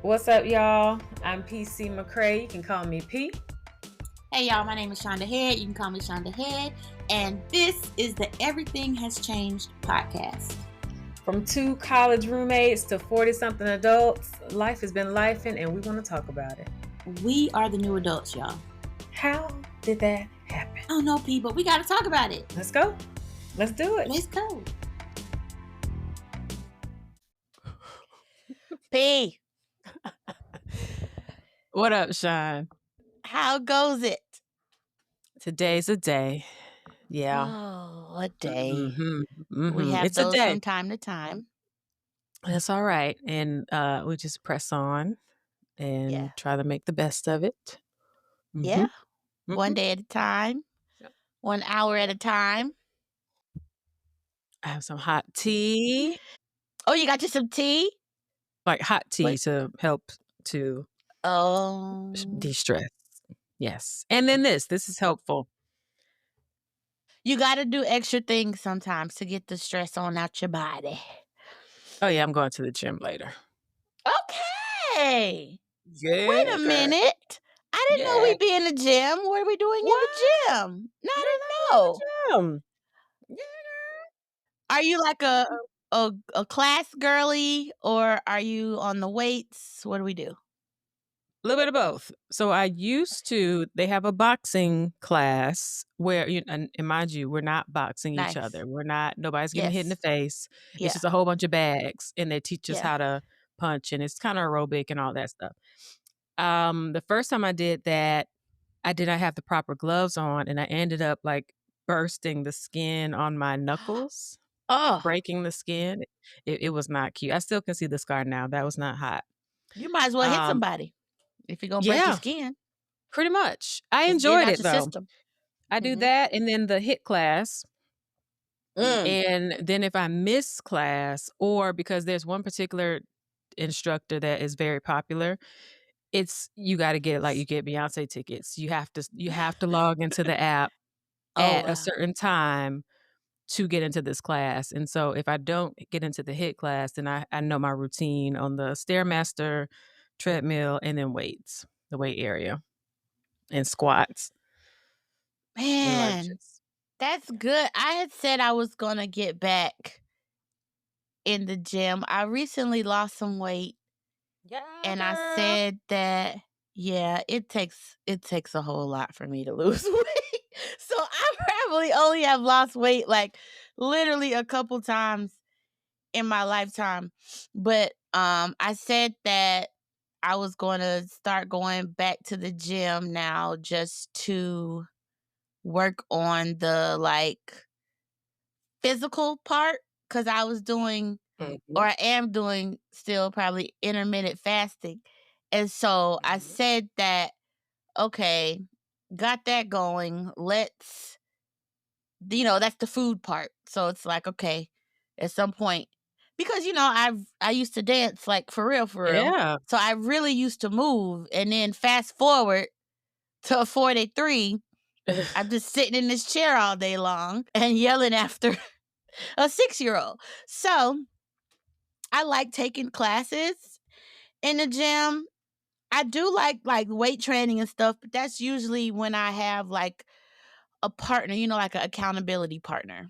What's up, y'all? I'm PC McCray. You can call me P. Hey y'all, my name is Shaun the Head. You can call me Shaun the Head. And this is the Everything Has Changed podcast. From 2 college roommates to 40-something adults, life has been lifing and we want to talk about it. We are the new adults, y'all. How did that happen? I don't know, P, but we got to talk about it. Let's go. Let's do it. Let's go. P, What up, Shaun? how goes it? Today's a day. Yeah. Oh, a day. We have it's those a day. from time to time. That's all right. And we just press on and try to make the best of it. Yeah. One day at a time. Yep. 1 hour at a time. I have some hot tea. Oh, you got you some tea? Like hot tea to help to de-stress. Yes. And then this is helpful. You got to do extra things sometimes to get the stress on out your body. Oh, yeah, I'm going to the gym later. Okay. Yeah. Wait a minute. I didn't know we'd be in the gym. What are we doing in the gym? No, I didn't know. Gym. Yeah. Are you like a class girly, or are you on the weights? What do we do? A little bit of both. So they have a boxing class where, and mind you, we're not boxing each other. Nobody's getting hit in the face. It's just a whole bunch of bags, and they teach us how to punch, and it's kind of aerobic and all that stuff. The first time I did that, I did not have the proper gloves on, and I ended up like bursting the skin on my knuckles. Breaking the skin. It was not cute. I still can see the scar now. That was not hot. You might as well hit somebody if you're going to break your skin. Pretty much. I enjoyed it, though. System. I do that, and then the HIIT class. And then if I miss class, or because there's one particular instructor that is very popular, you got to get you get Beyonce tickets. You have to log into the app at a certain time to get into this class. And so if I don't get into the HIIT class, then I know my routine on the Stairmaster, treadmill, and then weights, the weight area, and squats. Man, that's good. I had said I was going to get back in the gym. I recently lost some weight. Yeah. And I said that, it takes a whole lot for me to lose weight. So I probably only have lost weight like literally a couple times in my lifetime. But I said that I was going to start going back to the gym now just to work on the physical part, because I was doing or I am doing still probably intermittent fasting. And so I said that, okay, got that going. Let's, that's the food part. So it's like, okay, at some point, because, I used to dance like for real. Yeah. So I really used to move. And then fast forward to 43, I'm just sitting in this chair all day long and yelling after a 6-year-old. So I like taking classes in the gym. I do like weight training and stuff, but that's usually when I have like a partner, like an accountability partner.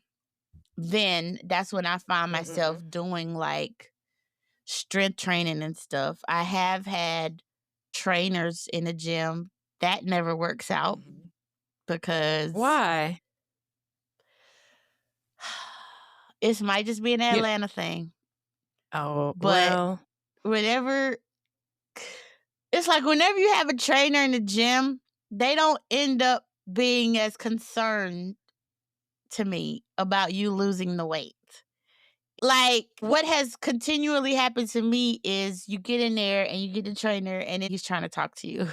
Then that's when I find myself doing like strength training and stuff. I have had trainers in the gym. That never works out because why? It might just be an Atlanta thing. Oh, but whenever you have a trainer in the gym, they don't end up being as concerned to me about you losing the weight. Like, what has continually happened to me is you get in there and you get the trainer and then he's trying to talk to you.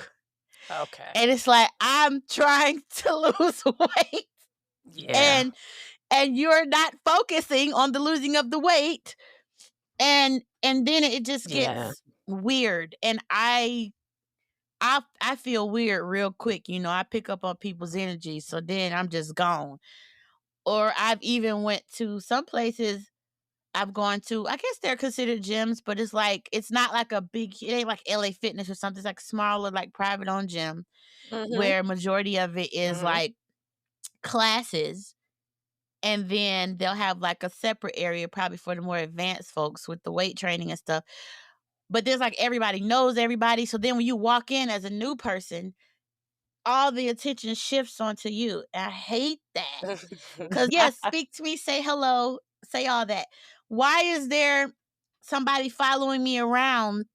Okay. And it's like, I'm trying to lose weight. Yeah. And you're not focusing on the losing of the weight. And then it just gets weird. And I feel weird real quick. I pick up on people's energy. So then I'm just gone. Or I've even went to some places I've gone to, I guess they're considered gyms, but it's like, it's not like a big, it ain't like LA Fitness or something. It's like smaller, like private owned gym where majority of it is like classes. And then they'll have like a separate area probably for the more advanced folks with the weight training and stuff. But there's like everybody knows everybody. So then when you walk in as a new person, all the attention shifts onto you. I hate that. Because, yes, speak to me, say hello, say all that. Why is there somebody following me around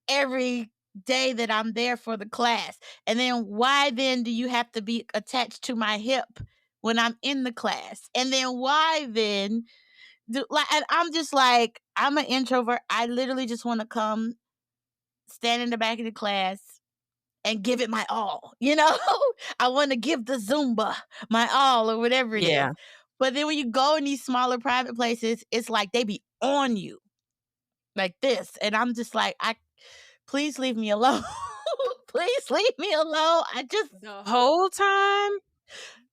every day that I'm there for the class? And then why then do you have to be attached to my hip when I'm in the class? And then why then and I'm just like, I'm an introvert. I literally just want to come stand in the back of the class and give it my all, you know? I want to give the Zumba my all or whatever it is. But then when you go in these smaller private places, it's like they be on you like this. And I'm just like, please leave me alone. Please leave me alone. The whole time?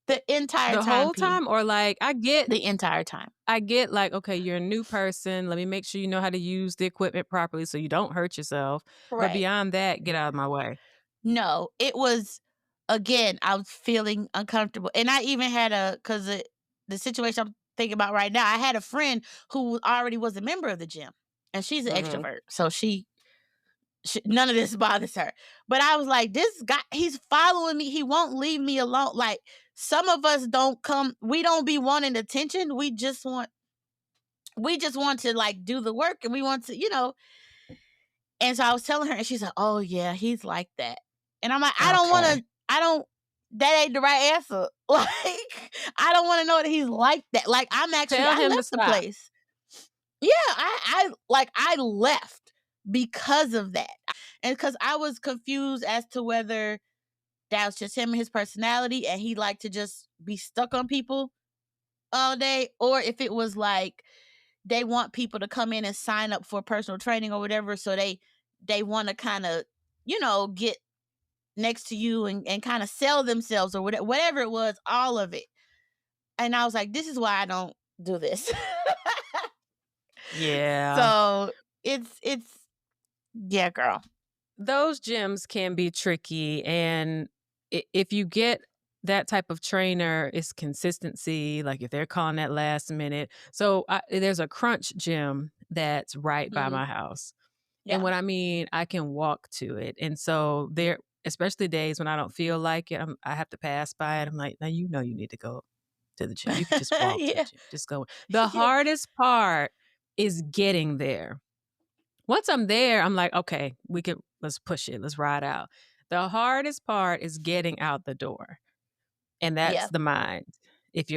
The entire The time. whole time? Or like, I get the entire time. I get like, okay, you're a new person. Let me make sure you know how to use the equipment properly so you don't hurt yourself. Right. But beyond that, get out of my way. No, it was, again, I was feeling uncomfortable. And I even had because the situation I'm thinking about right now, I had a friend who already was a member of the gym. And she's an extrovert. So she none of this bothers her. But I was like, this guy, he's following me. He won't leave me alone. Like, some of us we don't be wanting attention. We just want to like do the work, and we want to, And so I was telling her, and she's like, oh yeah, he's like that. And I'm like, that ain't the right answer. Like, I don't want to know that he's like that. Like, I left the place. Yeah, I left because of that. And because I was confused as to whether that was just him and his personality and he liked to just be stuck on people all day, or if it was like they want people to come in and sign up for personal training or whatever, so they want to kind of, get next to you and kind of sell themselves or whatever it was, all of it. And I was like, this is why I don't do this. Yeah. So it's yeah, girl. Those gyms can be tricky, and if you get that type of trainer, it's consistency. Like if they're calling that last minute. So there's a Crunch gym that's right by my house. Yeah. And what I mean, I can walk to it. And so there, especially days when I don't feel like it, I have to pass by it. I'm like, now you need to go to the gym. You can just walk to the gym. Just go. The hardest part is getting there. Once I'm there, I'm like, okay, let's push it. Let's ride out. The hardest part is getting out the door. And that's the mind. If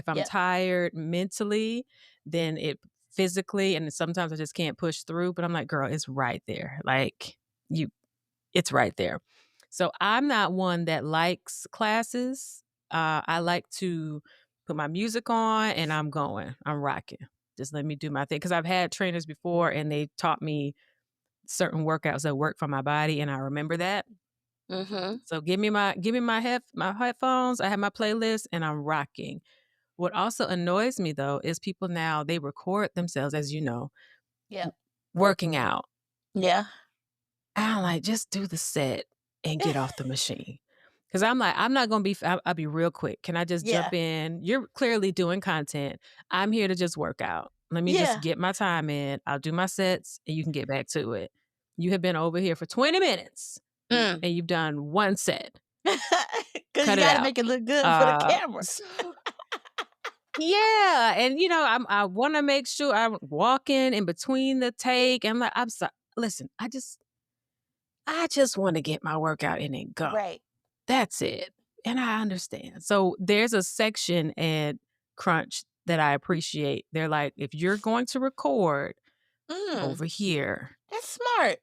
I'm tired mentally, then it physically, and sometimes I just can't push through, but I'm like, girl, it's right there. Like it's right there. So I'm not one that likes classes. I like to put my music on and I'm rocking. Just let me do my thing. Because I've had trainers before and they taught me certain workouts that work for my body, and I remember that. So give me my headphones. I have my playlist and I'm rocking. What also annoys me though is people now, they record themselves, as you know, working out. Yeah. I'm like, just do the set and get off the machine. Because I'm like, I'm not going to I'll be real quick. Can I just jump in? You're clearly doing content. I'm here to just work out. Let me just get my time in. I'll do my sets and you can get back to it. You have been over here for 20 minutes and you've done one set. Because you got to make it look good for the camera. Yeah. And, I want to make sure I'm walking in between the take. I'm like, I'm sorry. Listen, I just want to get my workout in and go. Right. That's it. And I understand. So there's a section at Crunch that I appreciate. They're like, if you're going to record over here. That's smart.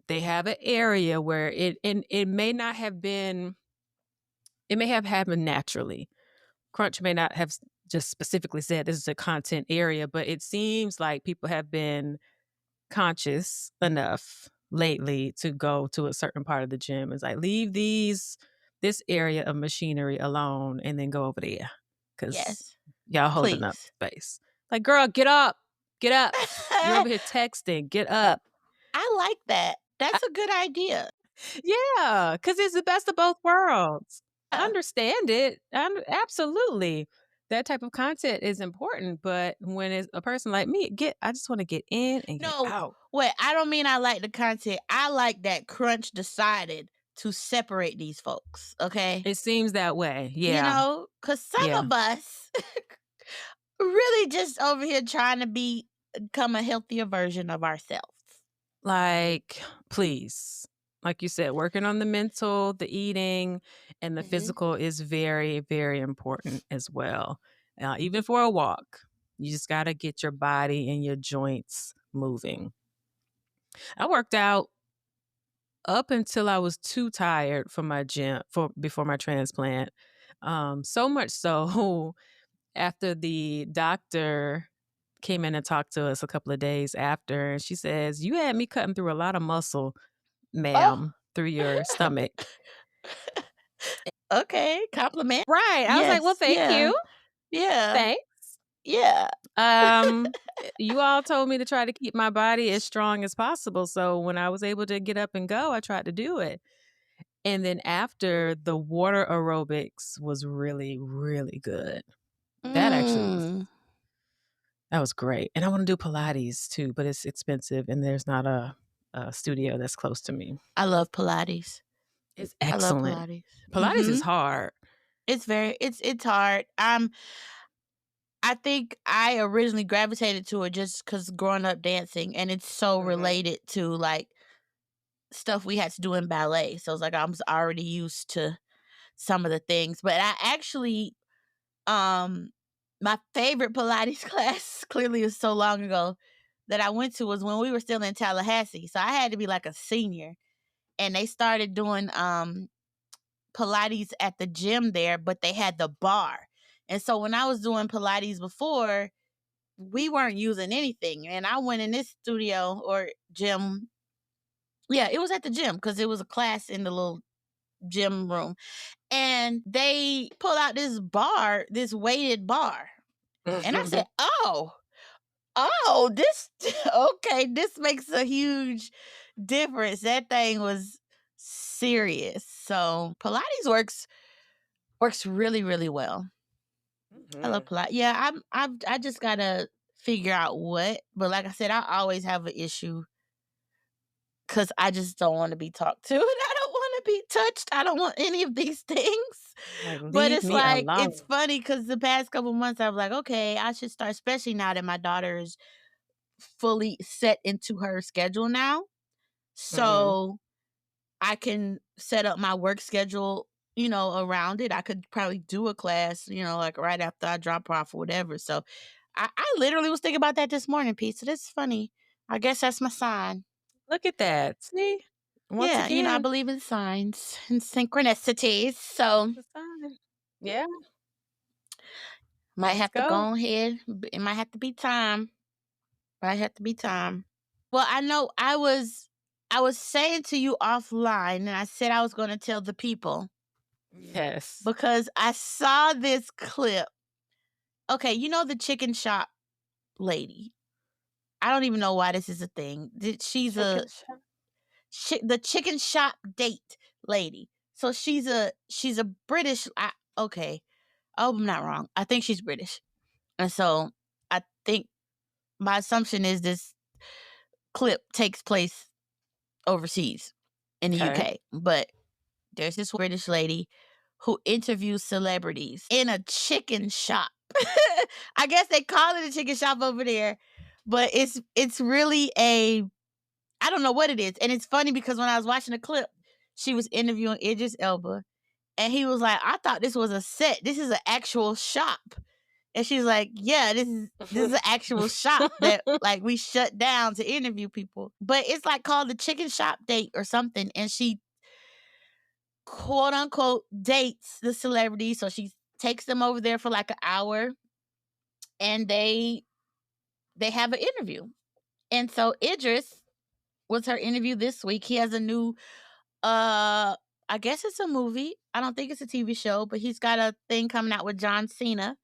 They have an area where it may not have been, it may have happened naturally. Crunch may not have just specifically said this is a content area, but it seems like people have been conscious enough lately to go to a certain part of the gym. It's like, leave this area of machinery alone and then go over there. Because y'all holding up space. Like, girl, get up. Get up. You're over here texting. Get up. I like that. That's a good idea. Yeah, because it's the best of both worlds. I Yeah. understand it. Absolutely. That type of content is important, but when it's a person like me, I just want to get in and get No, out. wait, I don't mean I like the content. I like that Crunch decided to separate these folks, okay? It seems that way. Yeah. You know, because some Yeah. of us really just over here trying to become a healthier version of ourselves. Like, please. Like you said, working on the mental, the eating, and the physical is very, very important as well. Even for a walk, you just got to get your body and your joints moving. I worked out up until I was too tired for my gym before my transplant. So much so after the doctor came in and talked to us a couple of days after, and she says, "You had me cutting through a lot of muscle, ma'am, through your stomach." Okay, compliment. Right. I was like, "Well, thank you. Yeah. Thanks." Yeah. You all told me to try to keep my body as strong as possible. So when I was able to get up and go, I tried to do it. And then after, the water aerobics was really, really good. That actually that was great. And I want to do Pilates too, but it's expensive and there's not a studio that's close to me. I love Pilates. It's excellent. I love Pilates. Pilates is hard. It's hard. I think I originally gravitated to it just because growing up dancing, and it's so related to like stuff we had to do in ballet. So it's like I was already used to some of the things. But I actually, my favorite Pilates class clearly is so long ago that I went to was when we were still in Tallahassee. So I had to be like a senior, and they started doing Pilates at the gym there, but they had the bar. And so when I was doing Pilates before, we weren't using anything. And I went in this studio or gym. Yeah, it was at the gym because it was a class in the little gym room. And they pulled out this bar, this weighted bar. And I said, this, okay, this makes a huge difference. That thing was serious. So Pilates works really, really well. I love Pilates. Yeah, I just gotta figure out what. But like I said, I always have an issue because I just don't want to be talked to, and I don't want to be touched. I don't want any of these things. But it's like it's funny because the past couple months I was like, okay, I should start, especially now that my daughter is fully set into her schedule now, so I can set up my work schedule, around it. I could probably do a class, like right after I drop off or whatever. So I literally was thinking about that this morning, Pete. So that's funny. I guess that's my sign. Look at that. See? Once Yeah, again, I believe in signs and synchronicities. So yeah. might have to go. go ahead. It might have to be time. Well, I know I was saying to you offline, and I said I was going to tell the people. Yes. Because I saw this clip. Okay, the chicken shop lady. I don't even know why this is a thing. She's the chicken shop date lady. So she's a British. Okay, I'm not wrong. I think she's British, and so I think my assumption is this clip takes place overseas in the UK. But there's this British lady who interviews celebrities in a chicken shop. I guess they call it a chicken shop over there, but it's really I don't know what it is. And it's funny because when I was watching the clip, she was interviewing Idris Elba, and he was like, I thought this was a set. This is an actual shop. And she's like, yeah, this is an actual shop that like we shut down to interview people. But it's like called the chicken shop date or something. And she quote unquote dates the celebrity. So she takes them over there for like an hour, and they have an interview. And so Idris was her interview this week. He has a new I guess it's a movie. I don't think it's a TV show, but he's got a thing coming out with John Cena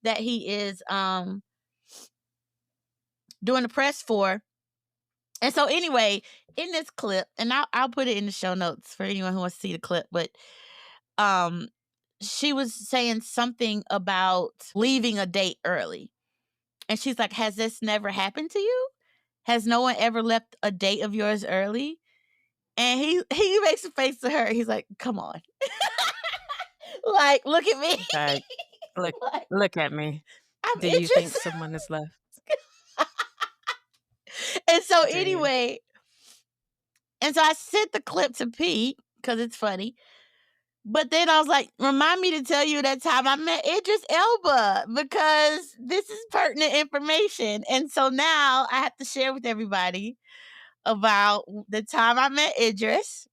that he is doing the press for. And so anyway, in this clip, and I'll put it in the show notes for anyone who wants to see the clip, but she was saying something about leaving a date early. And she's like, has this never happened to you? Has no one ever left a date of yours early? And he makes a face to her. He's like, come on. Like, look at me. Like, Like, look at me. I'm Do you think interested. someone is left? And so Do you? anyway, and so I sent the clip to Pete because it's funny. But then I was like, remind me to tell you that time I met Idris Elba because this is pertinent information. And so now I have to share with everybody about the time I met Idris.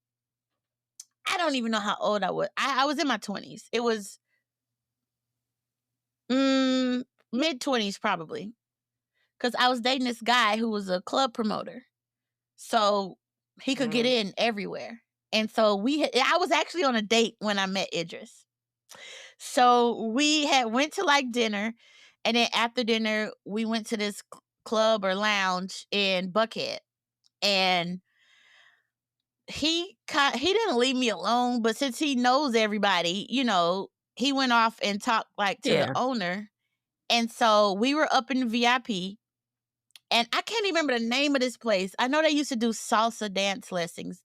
I don't even know how old I was. I was in my 20s. It was mid-20s probably, because I was dating this guy who was a club promoter. So he could get in everywhere. And so I was actually on a date when I met Idris. So we went to like dinner, and then after dinner, we went to this club or lounge in Buckhead. And he didn't leave me alone, but since he knows everybody, he went off and talked like to the owner. And so we were up in the VIP, and I can't even remember the name of this place. I know they used to do salsa dance lessons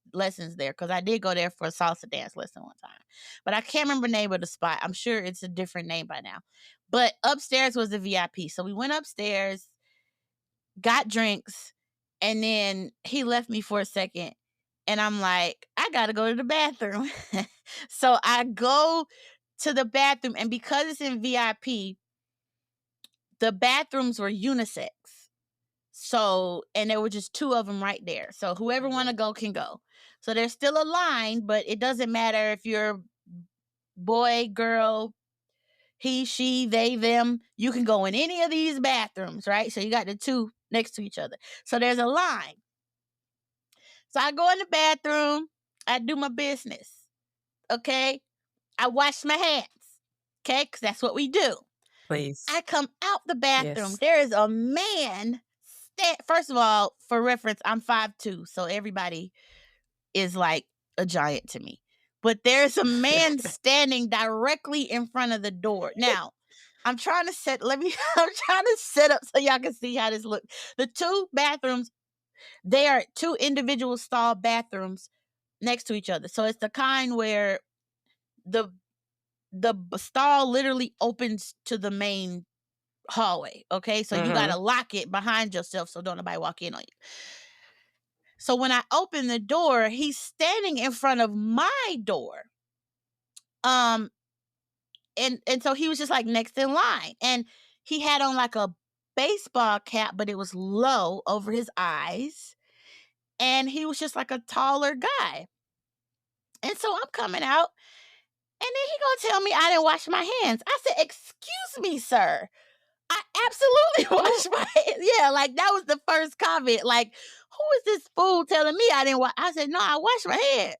there, because I did go there for a salsa dance lesson one time. But I can't remember the name of the spot. I'm sure it's a different name by now. But upstairs was the VIP. So we went upstairs, got drinks, and then he left me for a second. And I'm like, I got to go to the bathroom. So I go to the bathroom, and because it's in VIP, the bathrooms were unisex. So, and there were just 2 of them right there. So whoever want to go can go. So there's still a line, but it doesn't matter if you're boy, girl, he, she, they, them. You can go in any of these bathrooms, right? So you got the 2 next to each other. So there's a line. So I go in the bathroom. I do my business. Okay? I wash my hands. Okay? Because that's what we do. Please. I come out the bathroom. Yes. There is a man. First of all, for reference, I'm 5'2", so everybody is like a giant to me. But there's a man standing directly in front of the door. Now, I'm trying to set up so y'all can see how this looks. The 2 bathrooms, they are 2 individual stall bathrooms next to each other. So it's the kind where the stall literally opens to the main hallway. Okay, so you gotta lock it behind yourself so don't nobody walk in on you. So when I open the door, he's standing in front of my door. And so he was just like next in line, and he had on like a baseball cap, but it was low over his eyes, and he was just like a taller guy. And so I'm coming out, and then he gonna tell me I didn't wash my hands. I said, excuse me, sir. I absolutely washed my hands. Yeah, like that was the first comment. Like, who is this fool telling me I didn't wash? I said, no, I washed my hands.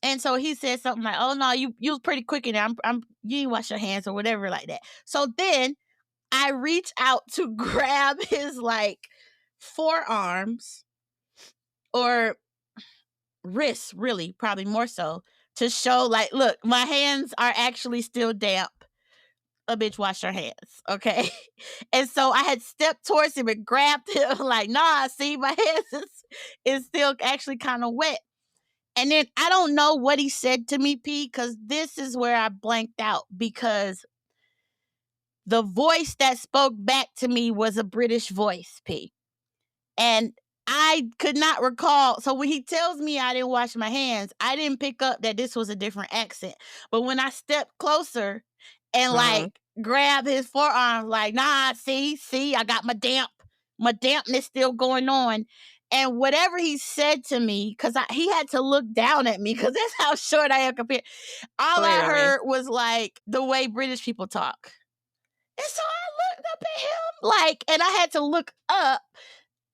And so he said something like, oh no, you was pretty quick in there. You didn't wash your hands or whatever like that. So then I reach out to grab his like forearms or wrists, really, probably more so, to show like, look, my hands are actually still damp. A bitch, wash your hands, okay? And so I had stepped towards him and grabbed him like, nah, see, my hands is still actually kind of wet. And then I don't know what he said to me, P, because this is where I blanked out, because the voice that spoke back to me was a British voice, P. And I could not recall. So when he tells me I didn't wash my hands, I didn't pick up that this was a different accent. But when I stepped closer and like grab his forearm, like, nah, see, I got my dampness still going on. And whatever he said to me, because he had to look down at me, because that's how short I am compared. All I heard was like the way British people talk. And so I looked up at him, like, and I had to look up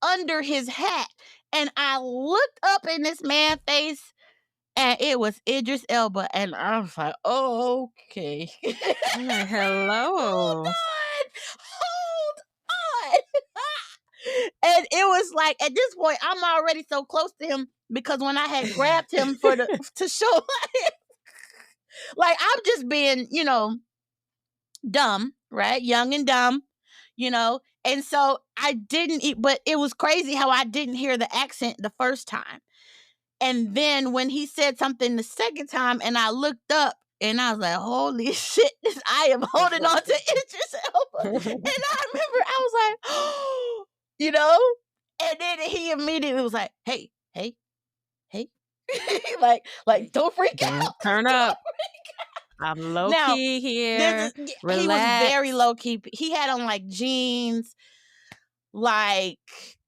under his hat. And I looked up in this man's face, and it was Idris Elba. And I was like, oh, okay. Hello. Hold on. And it was like, at this point, I'm already so close to him because when I had grabbed him to show, like, I'm just being, dumb, right? Young and dumb, And so I didn't eat, but it was crazy how I didn't hear the accent the first time. And then when he said something the second time and I looked up and I was like, holy shit, I am holding on to Idris Elba. And I remember I was like, oh, and then he immediately was like, hey, like don't freak out. Turn up. I'm low key here. He was very low key. He had on like jeans. Like,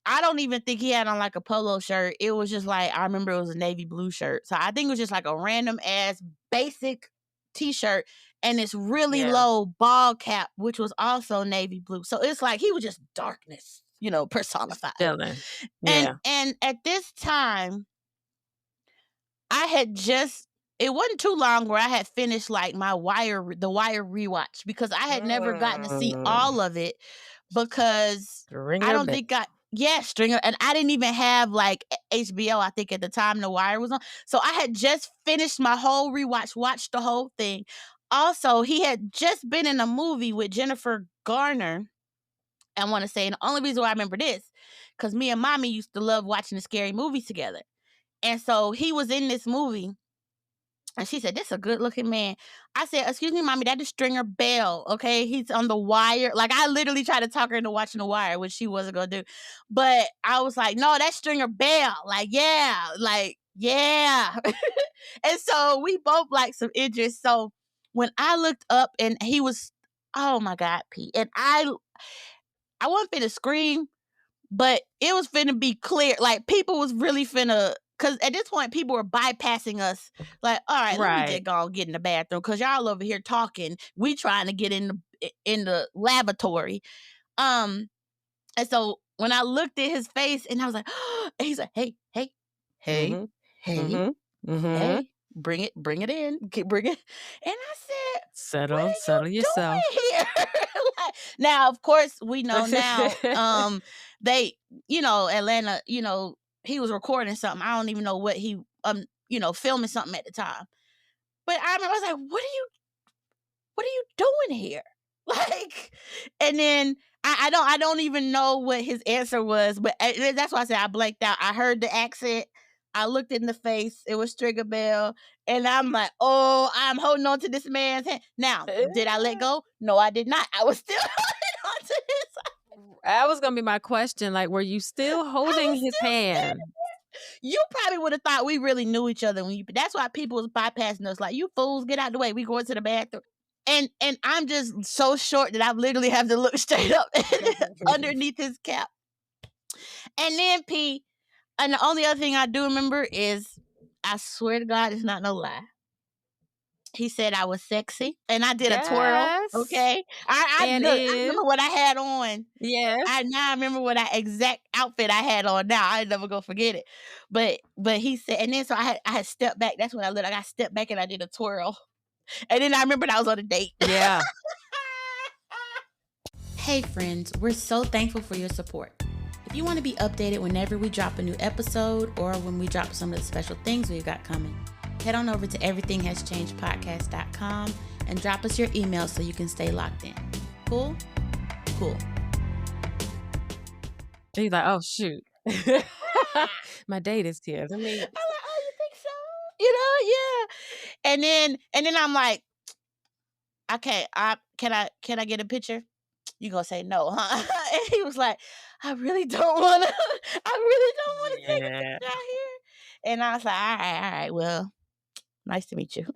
I don't even think he had on like a polo shirt. It was just like, I remember it was a navy blue shirt. So I think it was just like a random ass basic t-shirt and this really low ball cap, which was also navy blue. So it's like he was just darkness, personified. Yeah. And at this time, I had it wasn't too long where I had finished like the Wire rewatch because I had never gotten to see all of it because Stringer, and I didn't even have like HBO, I think at the time The Wire was on. So I had just finished my whole rewatch, watched the whole thing. Also, he had just been in a movie with Jennifer Garner. I want to say, and the only reason why I remember this, because me and Mommy used to love watching the scary movies together. And so he was in this movie. And she said, this is a good looking man. I said, excuse me, Mommy, that is Stringer Bell. Okay. He's on The Wire. Like, I literally tried to talk her into watching The Wire, which she wasn't going to do. But I was like, no, that's Stringer Bell. Like, yeah. And so we both like some Idris. So when I looked up and he was, oh my God, Pete. And I wasn't finna scream, but it was finna be clear. Like, people was really finna, because at this point, people were bypassing us. Like, all right, let me just go get in the bathroom because y'all over here talking. We trying to get in the lavatory. And so when I looked at his face and I was like, oh, and he's like, hey, Mm-hmm. bring it in. Bring it. And I said, settle yourself. Here? Now, of course, we know now, they, Atlanta, he was recording something. I don't even know what he, filming something at the time. But I remember I was like, what are you doing here? Like, and then I don't even know what his answer was, but that's why I said I blanked out. I heard the accent. I looked in the face. It was Stringer Bell. And I'm like, oh, I'm holding on to this man's hand. Now, did I let go? No, I did not. I was still holding on to his. That was going to be my question. Like, were you still holding his hand? You probably would have thought we really knew each other that's why people was bypassing us. Like, you fools, get out the way. We going to the bathroom. And I'm just so short that I literally have to look straight up underneath his cap. And then and the only other thing I do remember is, I swear to God, it's not no lie. He said I was sexy, and I did a twirl. Okay, I remember what I had on. Yes, I remember what exact outfit I had on. Now I never gonna forget it. But he said, and then so I had stepped back. That's when I got stepped back and I did a twirl. And then I remembered I was on a date. Yeah. Hey friends, we're so thankful for your support. If you want to be updated whenever we drop a new episode or when we drop some of the special things we've got coming, head on over to everythinghaschangedpodcast.com and drop us your email so you can stay locked in. Cool? Cool. He's like, oh, shoot. My date is here. I'm like, oh, you think so? Yeah. And then I'm like, okay, can I get a picture? You gonna say no, huh? And he was like, I really don't want to take a picture out here. And I was like, all right, well, nice to meet you.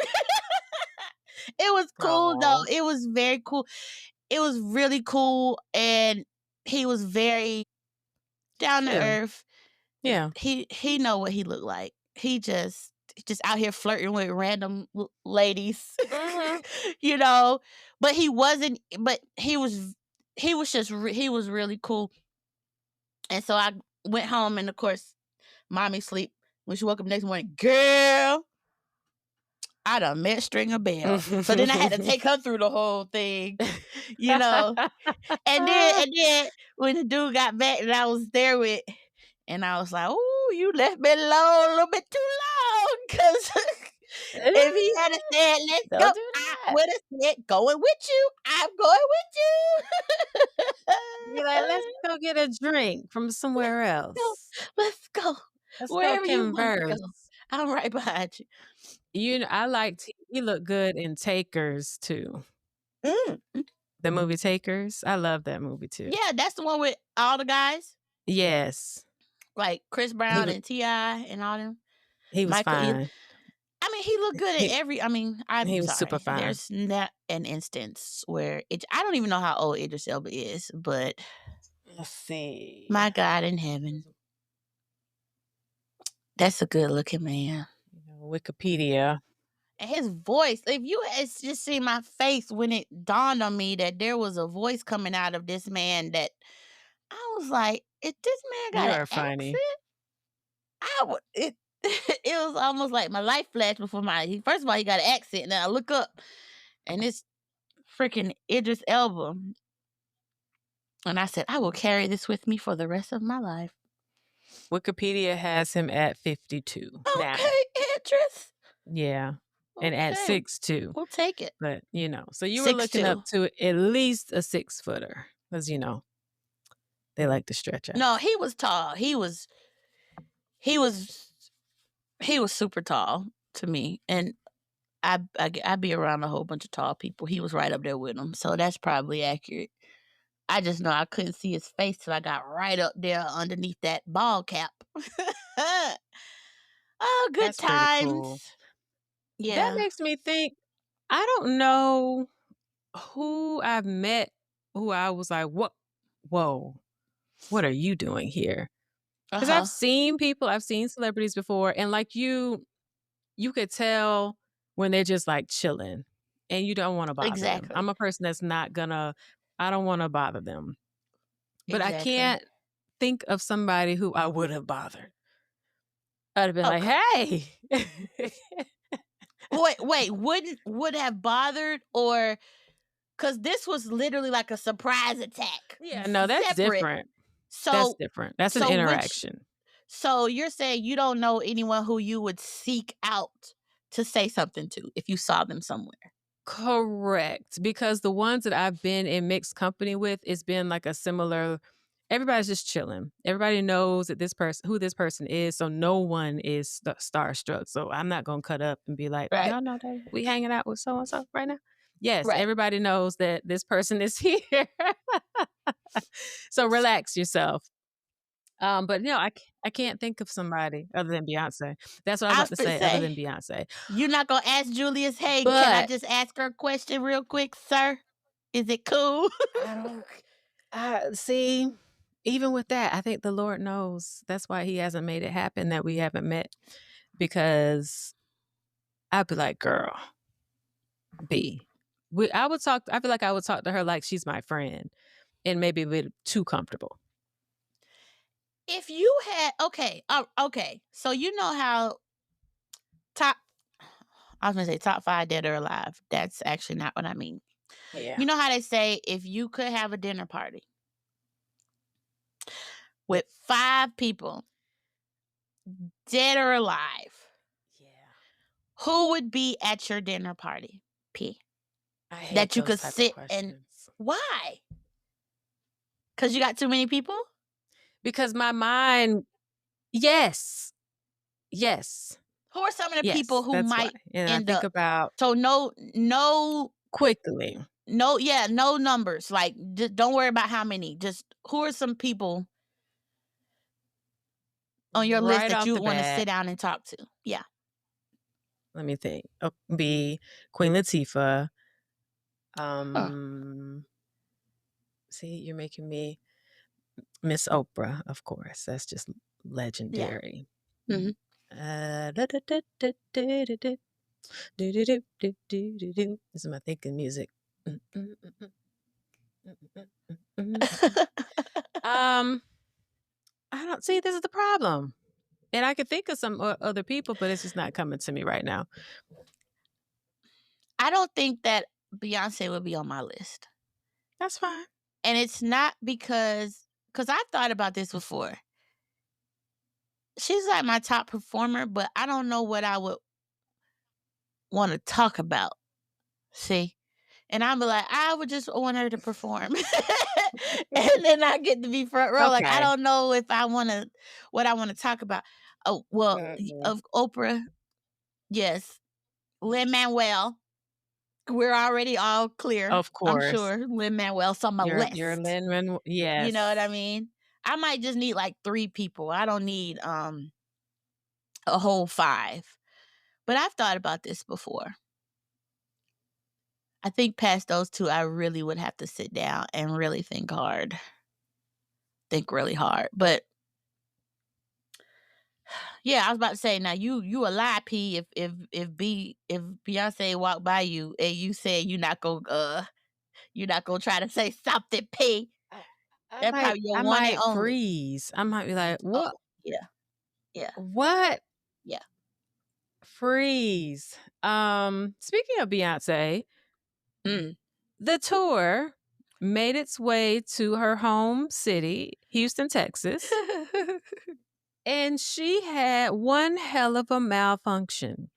It was cool though. It was very cool. It was really cool, and he was very down to earth. Yeah, he know what he looked like. He just out here flirting with random ladies, But he wasn't. But he was really cool. And so I went home, and of course, Mommy sleep. When she woke up the next morning, girl, I done met Stringer Bell. So then I had to take her through the whole thing, you know. And then when the dude got back and I was there with, and I was like, "Ooh, you left me alone a little bit too long." Because if he had said, "Let's Don't go," do I that. would have said, "Going with you. I'm going with You're like, let's you." go get a drink from somewhere else. Let's go. Let's go Wherever you want to go. converse. I'm right behind you. You know, I liked he looked good in Takers too. Mm. The movie Takers. I love that movie too. Yeah, that's the one with all the guys, Yes. like Chris Brown was- and T.I. and all them. He was Michael, fine. I mean, he looked good in every. I mean, I'm he was sorry. super fine. There's not an instance where it. I don't even know how old Idris Elba is, but Let's see. my God in heaven, that's a good looking man. You know, Wikipedia. And his voice, if you had just seen my face when it dawned on me that there was a voice coming out of this man, that I was like, if this man got You're an funny. accent, I would. It was almost like my life flashed before my eyes. First of all, he got an accent, and then I look up, and it's freaking Idris Elba. And I said, I will carry this with me for the rest of my life. Wikipedia has him at 52. Okay, now. Idris. Yeah. And at Okay, 6'2". we'll take it. But, you know, so you were looking 6'2". up to at least a 6-footer. Because, you know, they like to stretch out. No, he was tall. He was super tall to me. And I'd be around a whole bunch of tall people. He was right up there with them. So that's probably accurate. I just know I couldn't see his face till I got right up there underneath that ball cap. Oh, good That's pretty times. cool. Yeah. That makes me think, I don't know who I've met who I was like, whoa, what are you doing here? Because I've seen people, I've seen celebrities before, and like you could tell when they're just like chilling and you don't want to bother Exactly. them. I'm a person that's not gonna, I don't want to bother them. But I Exactly. can't think of somebody who I would have bothered. I'd have been like, hey. Wait, would have bothered, or because this was literally like a surprise attack. Yeah, no, that's Separate. different. So That's different. That's an interaction. So you're saying you don't know anyone who you would seek out to say something to if you saw them somewhere? Correct. Because the ones that I've been in mixed company with, it's been like a similar, everybody's just chilling. Everybody knows that who this person is. So no one is starstruck. So I'm not going to cut up and be like, Right. y'all know that we hanging out with so-and-so right now. Yes, Right. everybody knows that this person is here. So relax yourself. But no, I can't think of somebody other than Beyonce. That's what I was about to say, other than Beyonce. You're not going to ask Julius, hey, can I just ask her a question real quick, sir? Is it cool? See, even with that, I think the Lord knows. That's why he hasn't made it happen that we haven't met. Because I'd be like, girl, B. I feel like I would talk to her like she's my friend and maybe a bit too comfortable. If you had, okay. So you know how I was going to say top 5 dead or alive. That's actually not what I mean. Yeah. You know how they say if you could have a dinner party with 5 people, dead or alive, who would be at your dinner party? P. I hate that you those could type of sit and questions. why? Because you got too many people? Because my mind, yes. Who are some of the people who might and end I think up? about So no quickly. No numbers. Like, just don't worry about how many. Just who are some people on your list that you want to sit down and talk to? Yeah. Let me think. Be Queen Latifah. See, you're making me Miss Oprah, of course. That's just legendary. Yeah. Mm-hmm. This is my thinking music. I don't see, this is the problem. And I could think of some other people, but it's just not coming to me right now. I don't think that Beyonce would be on my list. That's fine. And it's not because I've thought about this before. She's like my top performer, but I don't know what I would want to talk about. See? And I'm like, I would just want her to perform. And then I get to be front row. Like, I Okay. don't know if I want to, what I want to talk about. Oh, well, of Oprah, yes. Lin-Manuel. We're already all clear. Of course. I'm sure Lin-Manuel's on my list. You're Lin-Manuel. Yes. You know what I mean? I might just need like 3 people. I don't need a whole 5. But I've thought about this before. I think past those 2, I really would have to sit down and really think hard. Think really hard. But yeah, I was about to say, now you a lie, P, if Beyonce walked by you and you said you're not gonna try to say something, P. That's probably your I one might and only. freeze. I might be like, what? Oh, yeah. What? Yeah. Freeze. Speaking of Beyonce, the tour made its way to her home city, Houston, Texas. And she had one hell of a malfunction.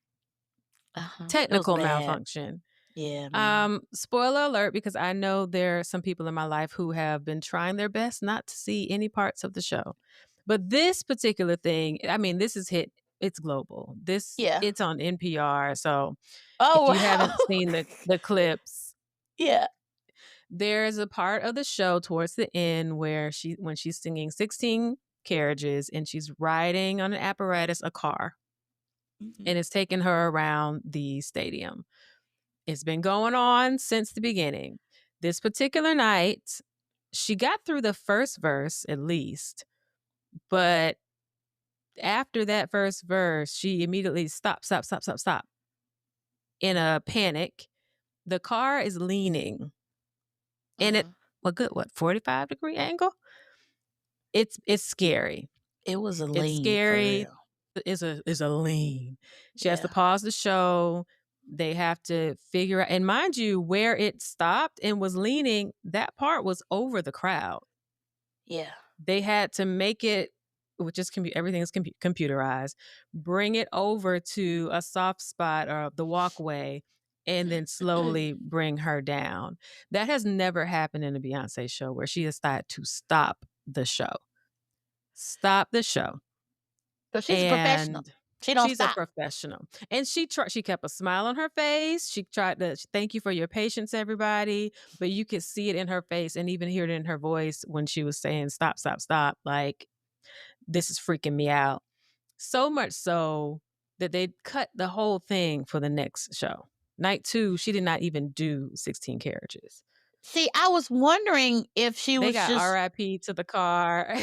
Technical malfunction. Yeah. Man. Spoiler alert, because I know there are some people in my life who have been trying their best not to see any parts of the show. But this particular thing, I mean, this is hit. It's global. It's on NPR. So if you haven't seen the clips, there's a part of the show towards the end where when she's singing 16 Carriages and she's riding on an apparatus, a car, and it's taking her around the stadium. It's been going on since the beginning. This particular night, she got through the first verse at least, but after that first verse, she immediately stop in a panic. The car is leaning and at a good 45-degree angle. It's scary. It was a lean. It's scary. It's a lean. She has to pause the show. They have to figure out, and mind you, where it stopped and was leaning, that part was over the crowd. Yeah. They had to make it, which is everything is computerized, bring it over to a soft spot or the walkway, and then slowly bring her down. That has never happened in a Beyonce show where she decided to stop the show. Stop the show. So she's a professional. She's a professional. And she kept a smile on her face. She tried to thank you for your patience, everybody. But you could see it in her face and even hear it in her voice when she was saying, stop. Like, this is freaking me out. So much so that they cut the whole thing for the next show. Night 2, she did not even do 16 Carriages. See, I was wondering if she was just... They got R.I.P. to the car.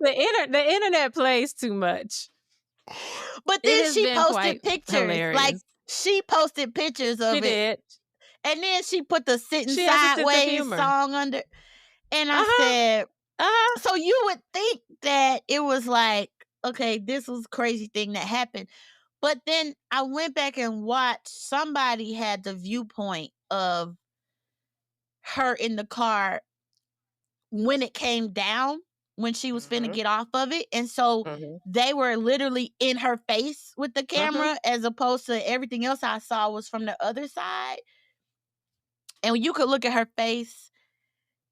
The internet plays too much. But then she posted pictures. Hilarious. Like, she posted pictures of it. She did. And then she put the Sitting Sideways song under. And I said, so you would think that it was like, okay, this was a crazy thing that happened. But then I went back and watched. Somebody had the viewpoint of her in the car when it came down, when she was finna get off of it. And so they were literally in her face with the camera, as opposed to everything else I saw was from the other side. And you could look at her face,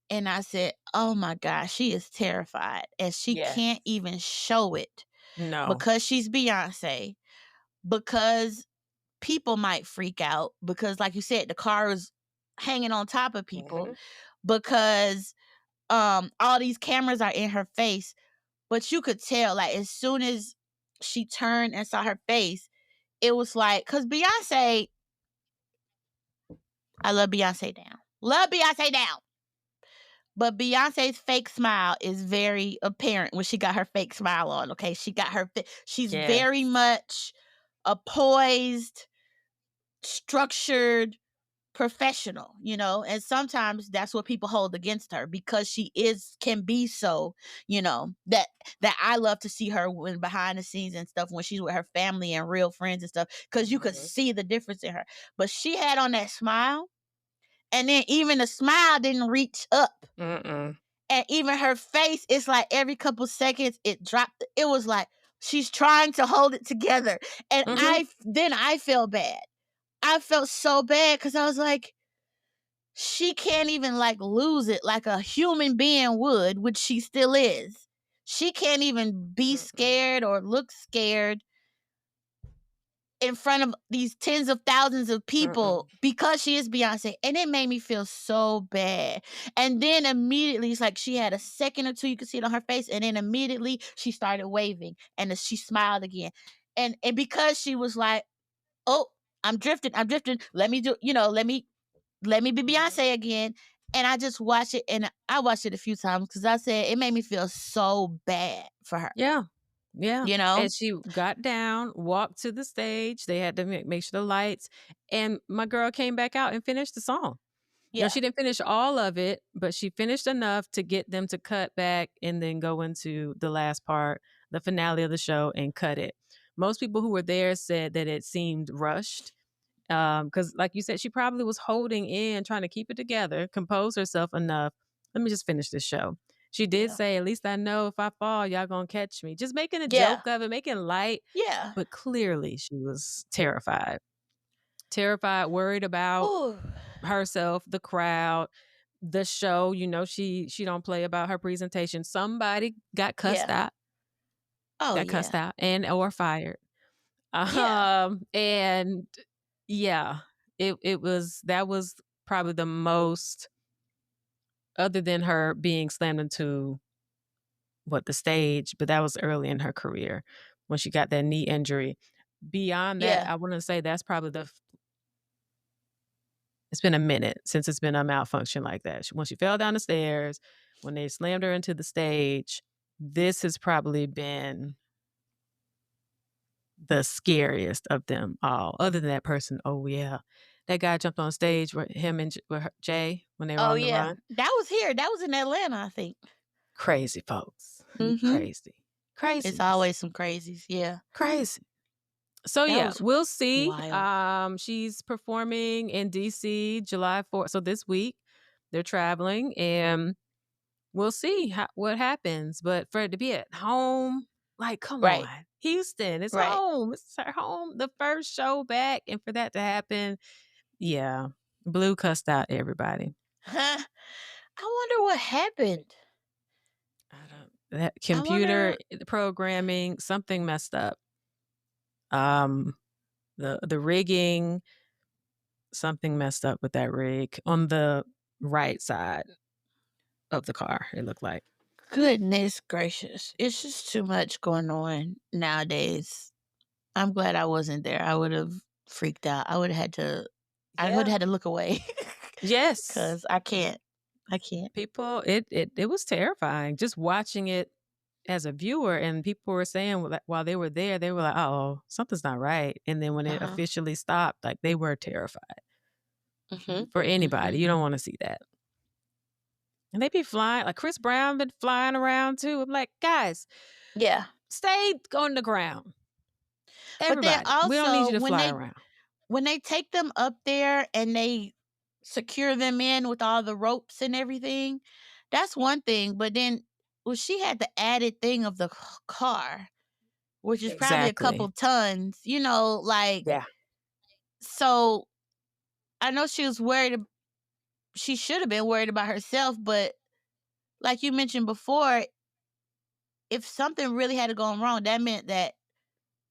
and I said, oh my gosh, she is terrified. And she can't even show it. No. Because she's Beyonce. Because people might freak out. Because, like you said, the car is hanging on top of people. Because all these cameras are in her face. But you could tell, like, as soon as she turned and saw her face, it was like, because Beyonce, I love Beyonce down. Love Beyonce down. But Beyonce's fake smile is very apparent when she got her fake smile on, okay? She got her, she's very much a poised, structured professional, and sometimes that's what people hold against her, because she can be so, that I love to see her when behind the scenes and stuff, when she's with her family and real friends and stuff, because you could see the difference in her. But she had on that smile, and then even the smile didn't reach up. And even her face, it's like every couple seconds it dropped. It was like she's trying to hold it together. And I felt bad. I felt so bad, because I was like, she can't even like lose it like a human being would, which she still is. She can't even be scared or look scared in front of these tens of thousands of people because she is Beyonce. And it made me feel so bad. And then immediately, it's like she had a second or two, you could see it on her face, and then immediately she started waving, and she smiled again. And because she was like, oh, I'm drifting. Let me do, let me be Beyonce again. And I just watched it, and I watched it a few times, because I said it made me feel so bad for her. Yeah. And she got down, walked to the stage. They had to make sure the lights, and my girl came back out and finished the song. No, she didn't finish all of it, but she finished enough to get them to cut back and then go into the last part, the finale of the show, and cut it. Most people who were there said that it seemed rushed. Because like you said, she probably was holding in, trying to keep it together, compose herself enough. Let me just finish this show. She did say, at least I know if I fall, y'all gonna catch me. Just making a joke of it, making light. Yeah. But clearly she was terrified. Worried about herself, the crowd, the show. She don't play about her presentation. Somebody got cussed out. Cussed out or fired. And that was probably the most, other than her being slammed into the stage, but that was early in her career when she got that knee injury. Beyond that, I want to say that's probably it's been a minute since it's been a malfunction like that. When she fell down the stairs, when they slammed her into the stage, this has probably been the scariest of them all. Other than that person, that guy jumped on stage with him and with Jay when they were on the run. That was here. That was in Atlanta, I think. Crazy folks. Crazy. It's always some crazies. Yeah. Crazy. So we'll see. Wild. She's performing in DC July 4th. So this week they're traveling, and we'll see what happens. But for it to be at home, like, come on, Houston, it's home. It's her home, the first show back, and for that to happen, Blue cussed out everybody. I wonder what happened. That computer programming, something messed up. The rigging, something messed up with that rig on the right side of the car, it looked like. Goodness gracious. It's just too much going on nowadays. I'm glad I wasn't there. I would have freaked out. I would have had to look away. Yes. Because I can't. People, it was terrifying just watching it as a viewer, and people were saying while they were there, they were like, oh, something's not right. And then when it officially stopped, like, they were terrified. For anybody. You don't want to see that. And they be flying, like Chris Brown been flying around too. I'm like, guys, stay on the ground. Everybody, but then also, we don't need you to fly around. When they take them up there and they secure them in with all the ropes and everything, that's one thing. But then, she had the added thing of the car, which is probably a couple tons, So I know she was worried. She should have been worried about herself, but like you mentioned before, if something really had gone wrong, that meant that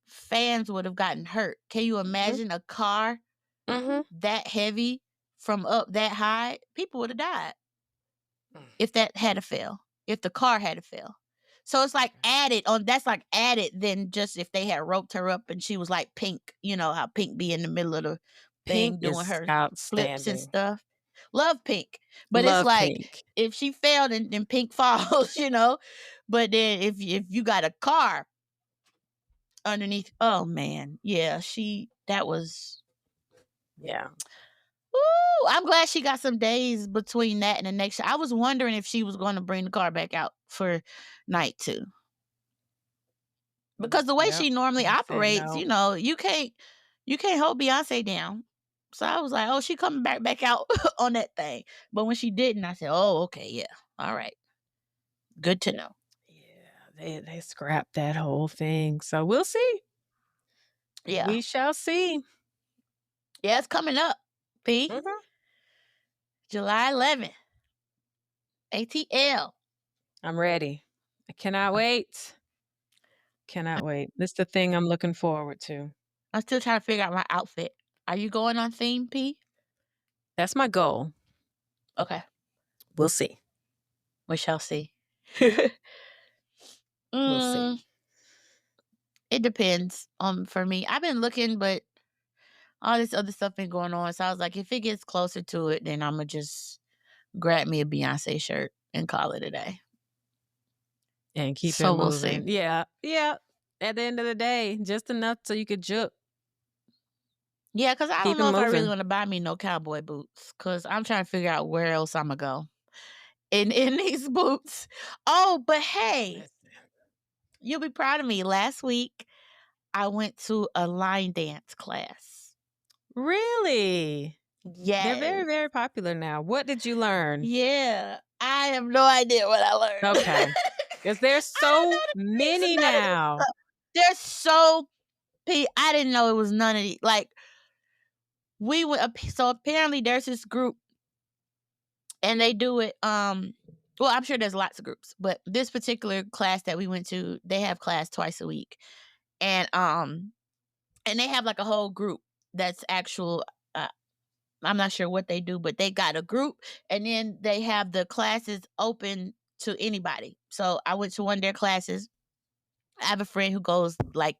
fans would have gotten hurt. Can you imagine a car that heavy from up that high? People would have died if that had to fail. If the car had to fail. So it's like added on. That's like added than just if they had roped her up and she was like Pink. You know how Pink be in the middle of the thing doing her flips and stuff. Love Pink. But it's like Pink. If she failed and Pink falls, But then if you got a car underneath, oh man, that was. Yeah. Ooh, I'm glad she got some days between that and the next show. I was wondering if she was going to bring the car back out for night 2. Because the way she normally operates, no. you know, you can't hold Beyonce down. So I was like, oh, she coming back out on that thing. But when she didn't, I said, oh, okay, yeah. All right. Good to know. Yeah, they scrapped that whole thing. So we'll see. Yeah. We shall see. Yeah, it's coming up. P. Mhm. July 11th. ATL. I'm ready. I cannot wait. Cannot wait. This is the thing I'm looking forward to. I'm still trying to figure out my outfit. Are you going on theme, P? That's my goal. Okay. We'll see. We shall see. We'll see. It depends for me. I've been looking, but all this other stuff been going on. So I was like, if it gets closer to it, then I'm going to just grab me a Beyonce shirt and call it a day. And keep So it we'll moving. see. Yeah. At the end of the day, just enough so you could juke. Yeah, because I Keep don't it know if I really moving. want to buy me no cowboy boots, because I'm trying to figure out where else I'm going to go in these boots. Oh, but hey, you'll be proud of me. Last week, I went to a line dance class. Really? Yes. They're very, very popular now. What did you learn? Yeah. I have no idea what I learned. Okay. Because there's so many now. There's so... I didn't know it was none of these. Like, we went... So apparently there's this group, and they do it... Well, I'm sure there's lots of groups, but this particular class that we went to, they have class twice a week. And they have like a whole group that's actual... I'm not sure what they do, but they got a group, and then they have the classes open to anybody. So I went to one of their classes. I have a friend who goes like